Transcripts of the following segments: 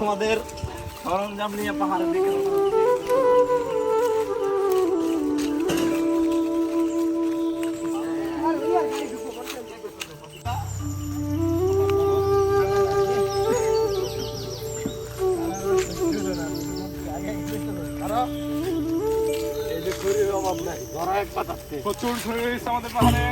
আমাদের সরঞ্জাম নিয়ে পাহাড়ের দিকে প্রচুর শরীর রয়েছে আমাদের পাহাড়ে।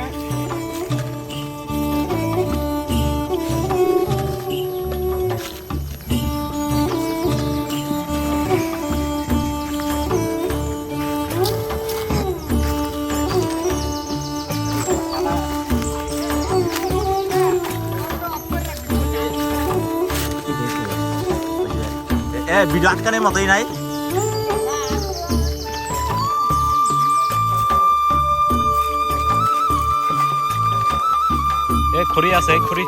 ভিডিও আটকানোর মতোই নাই। খড়ি আছে খড়ি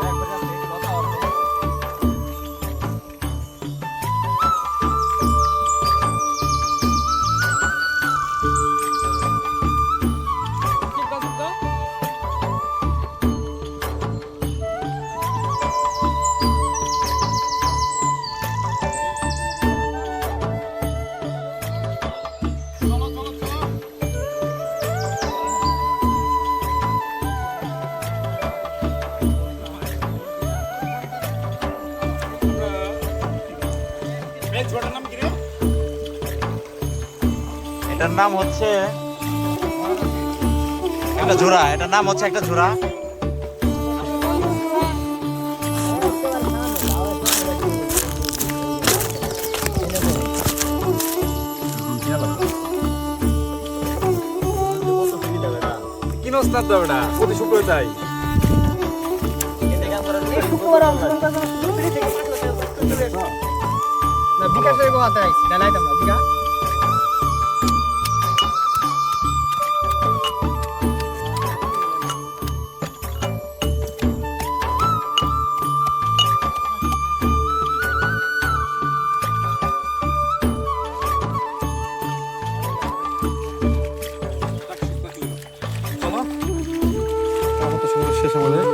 এটার নাম হচ্ছে একটা জোড়া। এটার নাম হচ্ছে একটা জোড়া। কিনস্তার দাবড়া প্রতি শুক্রবার তাই বিকাশের কথা জানাইতাম না বিকাশ শেষ আমাদের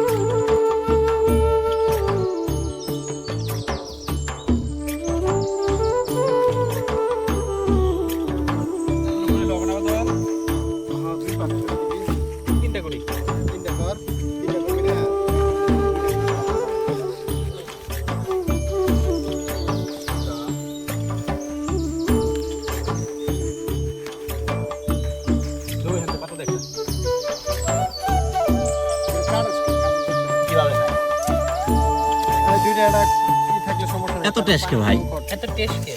এত টেস্ট কে ভাই? এত টেস্ট কে?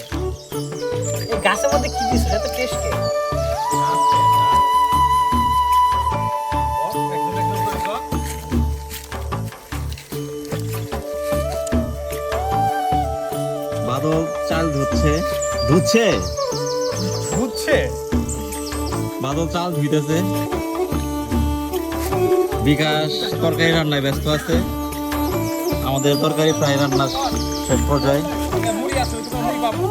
এই গাছের মধ্যে কি দিছ? এত টেস্ট কে? বাদল চাল ধুচ্ছে ধুচ্ছে বুঝছে বাদল চাল ধুইতেছে। বিকাশ তরকারি রান্নায় ব্যস্ত আছে। আমাদের তরকারি প্রায় রান্নার শেষ পর্যায়ে। মুড়ি আছে মুড়ি পাবো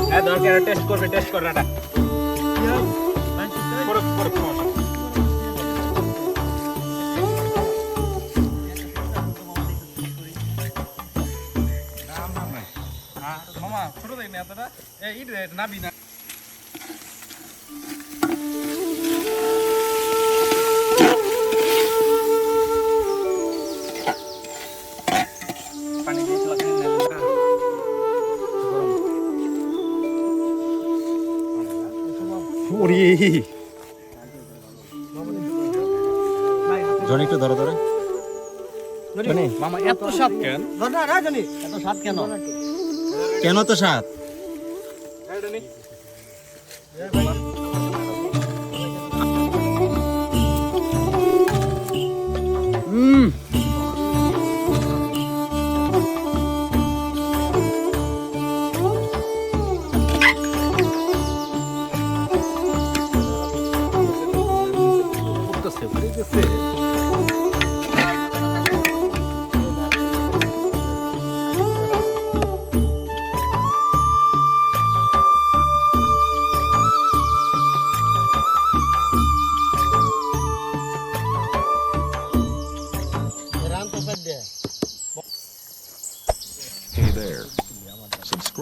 হ্যাঁ দরকার টেস্ট করবে টেস্ট কর রাটা পরে পরে মামা ছোট দেখি না এতটা এই ইট নাবি না পানি দিয়ে জনি একটু ধরে ধরে মামা এত স্বাদ কেন এত স্বাদ কেন? কেন তো স্বাদ?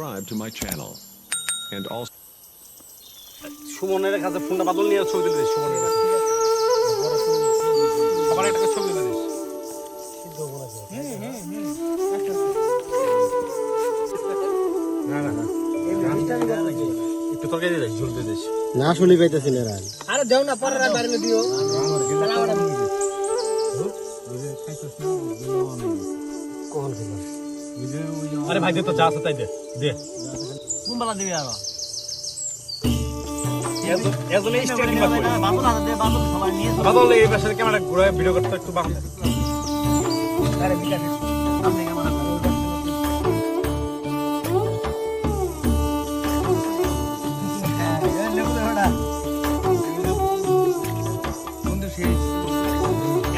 subscribe to my channel. And also সুমনের কাছে ফোনটা বাদল নিয়ে ছবি তুলে দিস সুমনের কাছে সবার একটা ছবি তুলে দিস একটু তরকারি দিয়ে দিস ঝোল দিয়ে দিস না শুনি পাইতেছি না রান আরে দেও না পরে রাত বাইরে দিও কোন খেলা আরে ভাই দে তো যা আছে তাই দে দে কোন বালা দিবি আর এজন্য স্টাইল কিংবা কই বাবু না দে বাবু সবাই নিয়ে বাদল এই পাশে ক্যামেরা ঘুরায় ভিডিও করতে একটু বাম আরে বিকাশ আপনি ক্যামেরা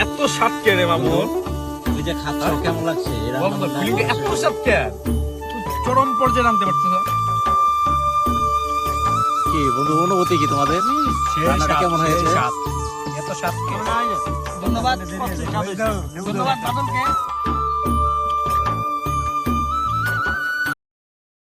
এত স্বাদ কে রে মামুন ওই যে খাচ্ছ কেমন লাগছে এরা বল তো ফিলিংটা এত স্বাদ কে তুই চরম পর্যায়ে নামতে পারছিস কি বন্ধু অনুভূতি কি তোমাদের রান্নাটা কেমন হয়েছে এত স্বাদ কে ধন্যবাদ ধন্যবাদ বাদলকে